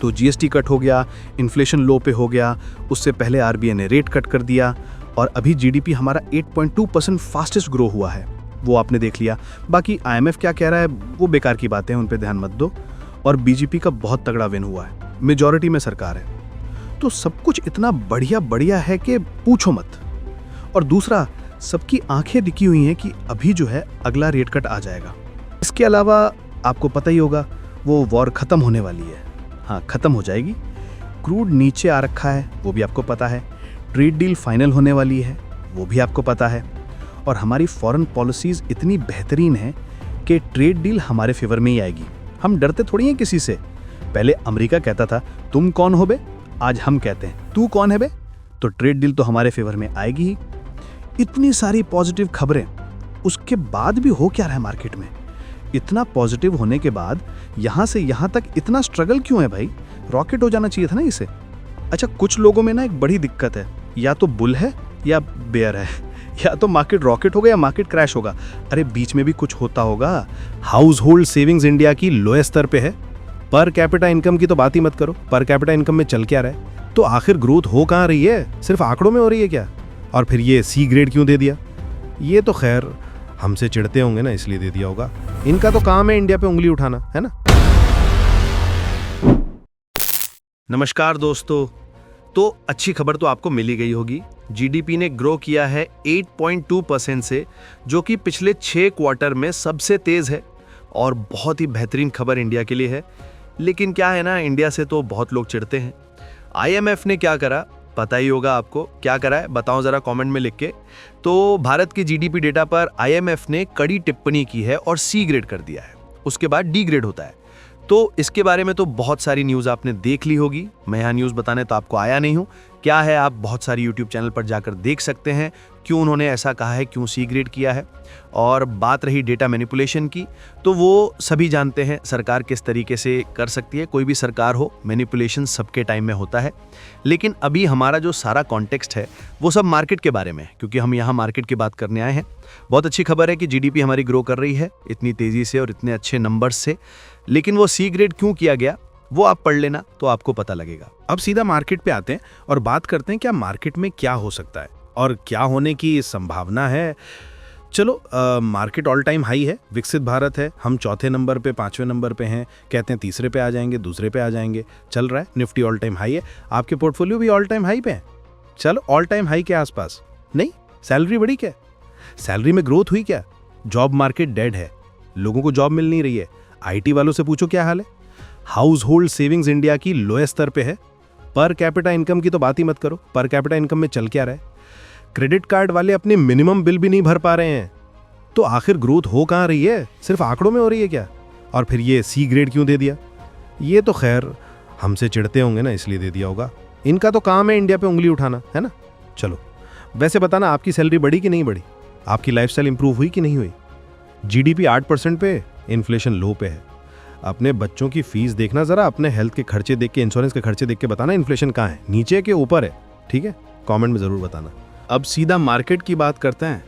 तो GST cut हो गया, इन्फ्लेशन लो पे हो गया, उससे पहले आरबीआई ने रेट कट कर दिया और अभी जीडीपी हमारा 8.2% फास्टेस्ट ग्रो हुआ है, वो आपने देख लिया। बाकी आईएमएफ क्या कह रहा है वो बेकार की बातें हैं, उन पे ध्यान मत दो। और बीजेपी का बहुत तगड़ा विन हुआ है, मेजॉरिटी में सरकार है, तो सब कुछ इतना बढ़िया बढ़िया है कि पूछो मत। और दूसरा, सबकी आंखें टिकी हुई हैं कि अभी जो है अगला रेट कट आ जाएगा। इसके अलावा आपको पता ही होगा वो वॉर खत्म होने वाली है, हाँ खत्म हो जाएगी। क्रूड नीचे आ रखा है, वो भी आपको पता है। ट्रेड डील फाइनल होने वाली है, वो भी आपको पता है। और हमारी फॉरेन पॉलिसीज इतनी बेहतरीन है कि ट्रेड डील हमारे फेवर में ही आएगी। हम डरते थोड़ी हैं किसी से। पहले अमेरिका कहता था तुम कौन हो बे, आज हम कहते हैं तू कौन है बे। तो ट्रेड डील तो हमारे फेवर में आएगी ही। इतनी सारी पॉजिटिव खबरें, उसके बाद भी हो क्या रहा है मार्केट में? इतना पॉजिटिव होने के बाद यहाँ से यहाँ तक इतना स्ट्रगल क्यों है भाई? रॉकेट हो जाना चाहिए था ना इसे। अच्छा, कुछ लोगों में ना एक बड़ी दिक्कत है, या तो बुल है या बेयर है, या तो मार्केट रॉकेट होगा या मार्केट क्रैश होगा। अरे बीच में भी कुछ होता होगा। हाउस होल्ड सेविंग्स इंडिया की लोएस्ट स्तर पे है। पर कैपिटा इनकम की तो बात ही मत करो। पर कैपिटा इनकम में चल क्या रहा है? तो आखिर ग्रोथ हो कहाँ रही है? सिर्फ आंकड़ों में हो रही है क्या? और फिर ये सी ग्रेड क्यों दे दिया? ये तो खैर हमसे चिढ़ते होंगे ना, इसलिए दे दिया होगा। इनका तो काम है इंडिया पे उंगली उठाना, है ना। नमस्कार दोस्तों, तो अच्छी खबर तो आपको मिली गई होगी। जीडीपी ने ग्रो किया है 8.2% से, जो कि पिछले 6 क्वार्टर में सबसे तेज है और बहुत ही बेहतरीन खबर इंडिया के लिए है। लेकिन क्या है ना, इंडिया से तो बहुत लोग चिढ़ते हैं। आईएमएफ ने क्या करा पता ही होगा आपको। क्या करा है बताओ जरा कमेंट में लिख के। तो भारत की जीडीपी डेटा पर आईएमएफ ने कड़ी टिप्पणी की है और सी ग्रेड कर दिया है। उसके बाद डी ग्रेड होता है। तो इसके बारे में तो बहुत सारी न्यूज़ आपने देख ली होगी। मैं यहाँ न्यूज़ बताने तो आपको आया नहीं हूँ। क्या है, आप बहुत सारी यूट्यूब चैनल पर जाकर देख सकते हैं क्यों उन्होंने ऐसा कहा है, क्यों सी ग्रेड किया है। और बात रही डेटा मैनिपुलेशन की, तो वो सभी जानते हैं सरकार किस तरीके से कर सकती है। कोई भी सरकार हो, मैनिपुलेशन सबके टाइम में होता है। लेकिन अभी हमारा जो सारा कॉन्टेक्स्ट है वो सब मार्केट के बारे में है, क्योंकि हम यहाँ मार्केट की बात करने आए हैं। बहुत अच्छी खबर है कि जीडीपी हमारी ग्रो कर रही है इतनी तेज़ी से और इतने अच्छे नंबर्स से। लेकिन वो सी ग्रेड क्यों किया गया वो आप पढ़ लेना तो आपको पता लगेगा। अब सीधा मार्केट पे आते हैं और बात करते हैं क्या मार्केट में क्या हो सकता है और क्या होने की संभावना है। चलो, मार्केट ऑल टाइम हाई है, विकसित भारत है। हम चौथे नंबर पे, 5वें नंबर पे हैं, कहते हैं तीसरे पे आ जाएंगे, दूसरे पे आ जाएंगे। चल रहा है, निफ्टी ऑल टाइम हाई है। आपके पोर्टफोलियो भी ऑल टाइम हाई पे है। चलो, ऑल टाइम हाई के आसपास नहीं। सैलरी बढ़ी क्या? सैलरी में ग्रोथ हुई क्या? जॉब मार्केट डेड है, लोगों को जॉब मिल नहीं रही है। आईटी वालों से पूछो क्या हाल है। हाउस होल्ड सेविंग्स इंडिया की लोएस्ट स्तर पे है। पर कैपिटा इनकम की तो बात ही मत करो। पर कैपिटा इनकम में चल क्या रहा है? क्रेडिट कार्ड वाले अपने मिनिमम बिल भी नहीं भर पा रहे हैं। तो आखिर ग्रोथ हो कहाँ रही है? सिर्फ आंकड़ों में हो रही है क्या? और फिर ये सी ग्रेड क्यों दे दिया? ये तो खैर हमसे चिढ़ते होंगे ना, इसलिए दे दिया होगा। इनका तो काम है इंडिया पे उंगली उठाना, है ना। चलो, वैसे बताना आपकी सैलरी बढ़ी कि नहीं बढ़ी? आपकी लाइफस्टाइल इंप्रूव हुई कि नहीं हुई? जीडीपी 8% पे, इन्फ्लेशन लो पे है। अपने बच्चों की फीस देखना जरा, अपने हेल्थ के खर्चे देख के, इंश्योरेंस के खर्चे देख के बताना इन्फ्लेशन कहाँ है, नीचे के ऊपर है। ठीक है, कमेंट में जरूर बताना। अब सीधा मार्केट की बात करते हैं।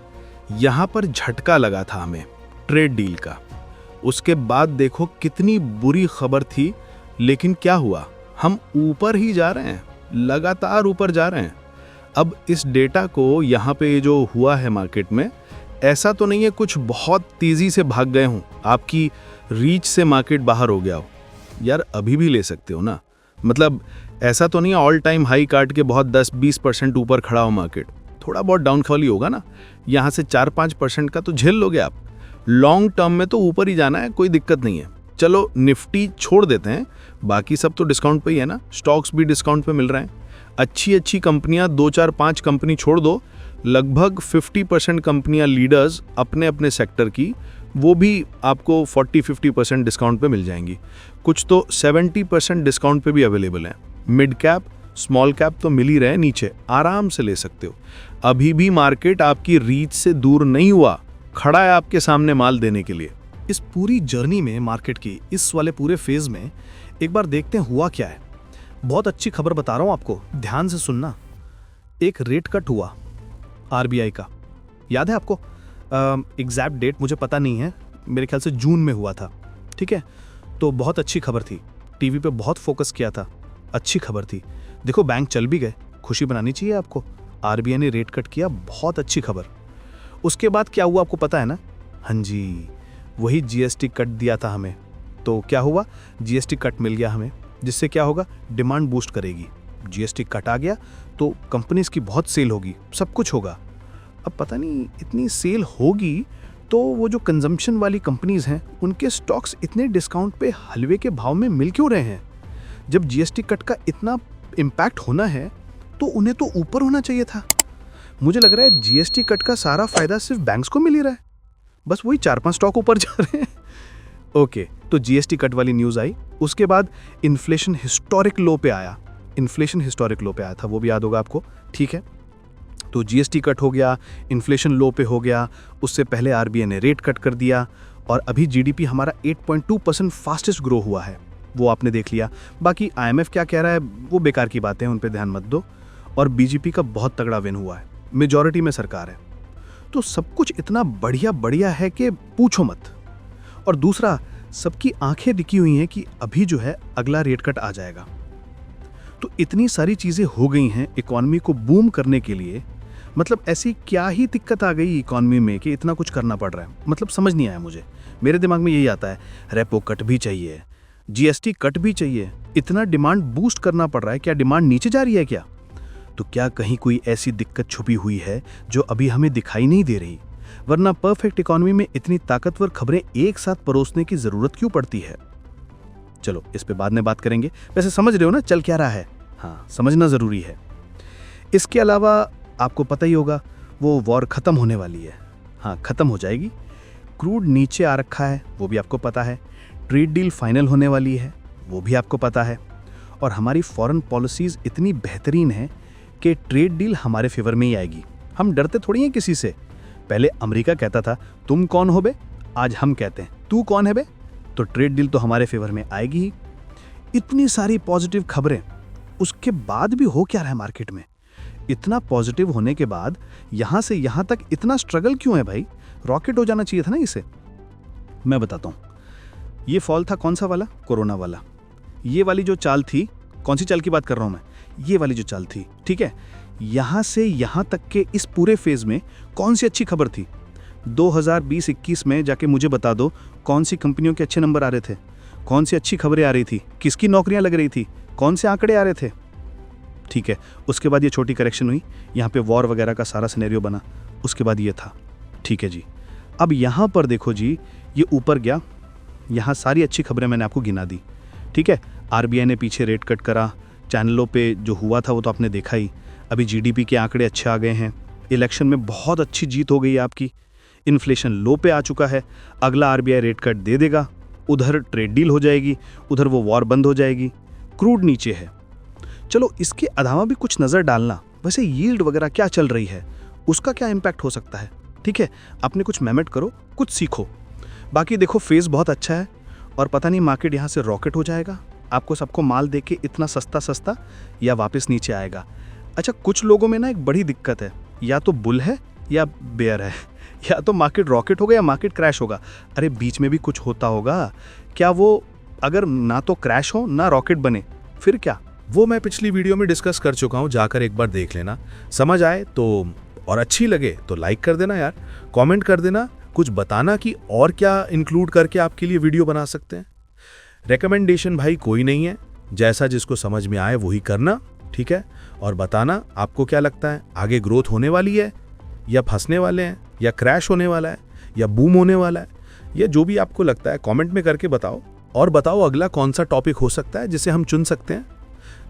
यहाँ पर झटका लगा था हमें ट्रेड डील का। उसके बाद देखो कितनी बुरी खबर थी, लेकिन क्या हुआ, हम ऊपर ही जा रहे हैं, लगातार ऊपर जा रहे हैं। अब इस डेटा को यहाँ पे जो हुआ है मार्केट में, ऐसा तो नहीं है कुछ बहुत तेजी से भाग गए हूँ, आपकी रीच से मार्केट बाहर हो गया हो। यार अभी भी ले सकते हो ना, मतलब ऐसा तो नहीं है ऑल टाइम हाई काट के बहुत 10-20% ऊपर खड़ा हो मार्केट। थोड़ा बहुत डाउनफॉल ही होगा ना, यहाँ से 4-5% का तो झेल लोगे आप। लॉन्ग टर्म में तो ऊपर ही जाना है, कोई दिक्कत नहीं है। चलो निफ्टी छोड़ देते हैं, बाकी सब तो डिस्काउंट पे ही है ना। स्टॉक्स भी डिस्काउंट पे मिल रहे हैं। अच्छी अच्छी कंपनियां 2-4-5 कंपनी छोड़ दो, लगभग 50% कंपनियां लीडर्स अपने अपने सेक्टर की, वो भी आपको 40-50% डिस्काउंट पे मिल जाएंगी। कुछ तो 70% डिस्काउंट पे भी अवेलेबल हैं। मिड कैप, स्मॉल कैप तो मिल ही रहे, नीचे आराम से ले सकते हो। अभी भी मार्केट आपकी रीच से दूर नहीं हुआ, खड़ा है आपके सामने माल देने के लिए। इस पूरी जर्नी में मार्केट की, इस वाले पूरे फेज में एक बार देखते हैं हुआ क्या है। बहुत अच्छी खबर बता रहा हूं आपको, ध्यान से सुनना। एक रेट कट हुआ आरबीआई का, याद है आपको? एग्जैक्ट डेट मुझे पता नहीं है, मेरे ख्याल से जून में हुआ था। ठीक है, तो बहुत अच्छी खबर थी। टीवी पे बहुत फोकस किया था, अच्छी खबर थी। देखो बैंक चल भी गए, खुशी बनानी चाहिए आपको। आरबीआई ने रेट कट किया, बहुत अच्छी खबर। उसके बाद क्या हुआ आपको पता है ना? हाँ जी, वही जीएसटी कट दिया था हमें। तो क्या हुआ? जीएसटी कट मिल गया हमें, जिससे क्या होगा? डिमांड बूस्ट करेगी। जीएसटी कट आ गया तो कंपनीज की बहुत सेल होगी, सब कुछ होगा। अब पता नहीं इतनी सेल होगी तो वो जो कंजम्पशन वाली कंपनीज हैं उनके स्टॉक्स इतने डिस्काउंट पे हलवे के भाव में मिल क्यों रहे हैं? जब जीएसटी कट का इतना इम्पैक्ट होना है तो उन्हें तो ऊपर होना चाहिए था। मुझे लग रहा है जीएसटी कट का सारा फायदा सिर्फ बैंक्स को मिल ही रहा है, बस वही 4-5 स्टॉक ऊपर जा रहे हैं। ओके, तो जीएसटी कट वाली न्यूज़ आई, उसके बाद इन्फ्लेशन हिस्टोरिक लो पे आया। इन्फ्लेशन हिस्टोरिक लो पे आया था, वो भी याद होगा आपको, ठीक है? तो जीएसटी कट हो गया, इन्फ्लेशन लो पे हो गया, उससे पहले आरबीआई ने रेट कट कर दिया और अभी जीडीपी हमारा 8.2% फास्टेस्ट ग्रो हुआ है, वो आपने देख लिया। बाकी आईएमएफ क्या कह रहा है वो बेकार की बातें हैं, उन पे ध्यान मत दो। और बीजेपी का बहुत तगड़ा विन हुआ है, मेजॉरिटी में सरकार है। तो सब कुछ इतना बढ़िया बढ़िया है कि पूछो मत। और दूसरा, सबकी आंखें टिकी हुई हैं कि अभी जो है अगला रेट कट आ जाएगा। तो इतनी सारी चीज़ें हो गई हैं इकॉनमी को बूम करने के लिए। मतलब ऐसी क्या ही दिक्कत आ गई इकॉनमी में कि इतना कुछ करना पड़ रहा है? मतलब समझ नहीं आया मुझे। मेरे दिमाग में यही आता है, रेपो कट भी चाहिए, जीएसटी कट भी चाहिए, इतना डिमांड बूस्ट करना पड़ रहा है, क्या डिमांड नीचे जा रही है क्या? तो क्या कहीं कोई ऐसी दिक्कत छुपी हुई है जो अभी हमें दिखाई नहीं दे रही? वरना परफेक्ट इकॉनमी में इतनी ताकतवर खबरें एक साथ परोसने की जरूरत क्यों पड़ती है? चलो इस पे बाद में बात करेंगे। वैसे समझ रहे हो ना चल क्या रहा है? हाँ, समझना जरूरी है। इसके अलावा आपको पता ही होगा वो वॉर खत्म होने वाली है। हाँ, खत्म हो जाएगी। क्रूड नीचे आ रखा है, वो भी आपको पता है। ट्रेड डील फाइनल होने वाली है, वो भी आपको पता है। और हमारी फॉरेन पॉलिसीज इतनी बेहतरीन है कि ट्रेड डील हमारे फेवर में ही आएगी। हम डरते थोड़ी हैं किसी से। पहले अमेरिका कहता था तुम कौन हो बे, आज हम कहते हैं तू कौन है बे। तो ट्रेड डील तो हमारे फेवर में आएगी ही। इतनी सारी पॉजिटिव खबरें, उसके बाद भी हो क्या रहा है मार्केट में? इतना पॉजिटिव होने के बाद यहां से यहां तक इतना स्ट्रगल क्यों है भाई? रॉकेट हो जाना चाहिए था ना इसे। मैं बताता हूं, ये फॉल था कौन सा वाला? कोरोना वाला। ये वाली जो चाल थी, कौन सी चाल की बात कर रहा हूं मैं? ये वाली जो चाल थी, ठीक है? यहां से यहां तक के इस पूरे फेज में कौन सी अच्छी खबर थी? 2020-21 में जाके मुझे बता दो, कौन सी कंपनियों के अच्छे नंबर आ रहे थे? कौन सी अच्छी खबरें आ रही थी? किसकी नौकरियां लग रही थी? कौन से आंकड़े आ रहे थे? ठीक है, उसके बाद ये छोटी करेक्शन हुई, यहाँ पे वॉर वगैरह का सारा सिनेरियो बना, उसके बाद ये था। ठीक है जी, अब यहाँ पर देखो जी, ये ऊपर गया, यहाँ सारी अच्छी खबरें मैंने आपको गिना दी। ठीक है, आरबीआई ने पीछे रेट कट करा, चैनलों पे जो हुआ था वो तो आपने देखा ही। अभी जीडीपी के आंकड़े अच्छे आ गए हैं, इलेक्शन में बहुत अच्छी जीत हो गई है आपकी, इन्फ्लेशन लो पे आ चुका है, अगला आरबीआई रेट कट दे देगा, उधर ट्रेड डील हो जाएगी, उधर वो वॉर बंद हो जाएगी, क्रूड नीचे है। चलो इसके अलावा भी कुछ नज़र डालना, वैसे यील्ड वगैरह क्या चल रही है, उसका क्या इम्पैक्ट हो सकता है। ठीक है, आपने कुछ मेमेट करो, कुछ सीखो। बाकी देखो फेज़ बहुत अच्छा है और पता नहीं मार्केट यहाँ से रॉकेट हो जाएगा, आपको सबको माल दे के इतना सस्ता सस्ता, या वापस नीचे आएगा। अच्छा, कुछ लोगों में ना एक बड़ी दिक्कत है, या तो बुल है या बेयर है, या तो मार्केट रॉकेट होगा या मार्केट क्रैश होगा। अरे बीच में भी कुछ होता होगा क्या? वो अगर ना तो क्रैश हो ना रॉकेट बने, फिर क्या? वो मैं पिछली वीडियो में डिस्कस कर चुका हूँ, जाकर एक बार देख लेना। समझ आए तो और अच्छी लगे तो लाइक कर देना यार, कमेंट कर देना, कुछ बताना कि और क्या इंक्लूड करके आपके लिए वीडियो बना सकते हैं। रिकमेंडेशन भाई कोई नहीं है, जैसा जिसको समझ में आए वही करना, ठीक है? और बताना आपको क्या लगता है, आगे ग्रोथ होने वाली है या फंसने वाले हैं, या क्रैश होने वाला है, या बूम होने वाला है, या जो भी आपको लगता है कमेंट में करके बताओ। और बताओ अगला कौन सा टॉपिक हो सकता है जिसे हम चुन सकते हैं।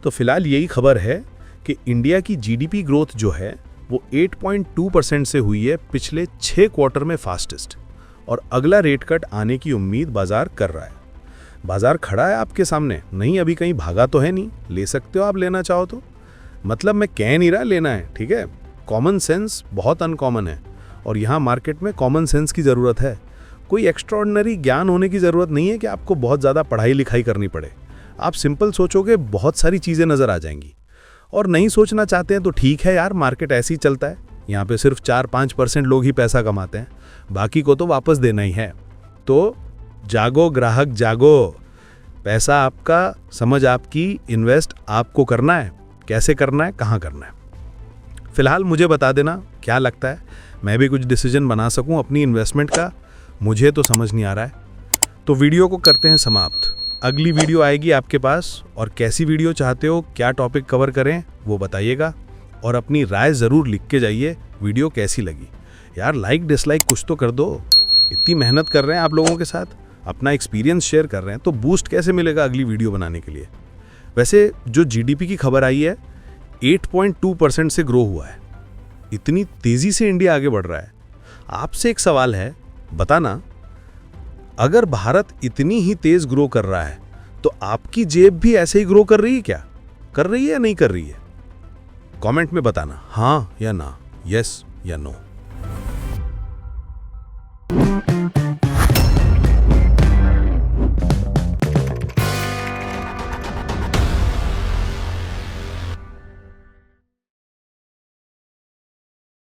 तो फिलहाल यही खबर है कि इंडिया की जीडीपी ग्रोथ जो है वो 8.2% से हुई है पिछले 6 क्वार्टर में फास्टेस्ट, और अगला रेट कट आने की उम्मीद बाजार कर रहा है। बाजार खड़ा है आपके सामने, नहीं अभी कहीं भागा तो है नहीं, ले सकते हो आप लेना चाहो तो। मतलब मैं कह नहीं रहा लेना है, ठीक है? कॉमन सेंस बहुत अनकॉमन है और यहाँ मार्केट में कॉमन सेंस की ज़रूरत है। कोई एक्स्ट्रॉर्डिनरी ज्ञान होने की ज़रूरत नहीं है कि आपको बहुत ज़्यादा पढ़ाई लिखाई करनी पड़े। आप सिंपल सोचोगे बहुत सारी चीज़ें नज़र आ जाएंगी। और नहीं सोचना चाहते हैं तो ठीक है यार, मार्केट ऐसे ही चलता है। यहाँ पे सिर्फ 4-5% लोग ही पैसा कमाते हैं, बाकी को तो वापस देना ही है। तो जागो ग्राहक जागो, पैसा आपका, समझ आपकी, इन्वेस्ट आपको करना है, कैसे करना है, कहाँ करना है। फिलहाल मुझे बता देना क्या लगता है, मैं भी कुछ डिसीजन बना सकूं अपनी इन्वेस्टमेंट का। मुझे तो समझ नहीं आ रहा है। तो वीडियो को करते हैं समाप्त। अगली वीडियो आएगी आपके पास, और कैसी वीडियो चाहते हो, क्या टॉपिक कवर करें वो बताइएगा, और अपनी राय ज़रूर लिख के जाइए वीडियो कैसी लगी। यार लाइक डिसलाइक कुछ तो कर दो, इतनी मेहनत कर रहे हैं आप लोगों के साथ, अपना एक्सपीरियंस शेयर कर रहे हैं, तो बूस्ट कैसे मिलेगा अगली वीडियो बनाने के लिए। वैसे जो जीडीपी की खबर आई है 8.2% से ग्रो हुआ है। इतनी तेज़ी से इंडिया आगे बढ़ रहा है। आपसे एक सवाल है, बताना, अगर भारत इतनी ही तेज ग्रो कर रहा है तो आपकी जेब भी ऐसे ही ग्रो कर रही है क्या? कर रही है या नहीं कर रही है? कमेंट में बताना हाँ या ना, यस या नो।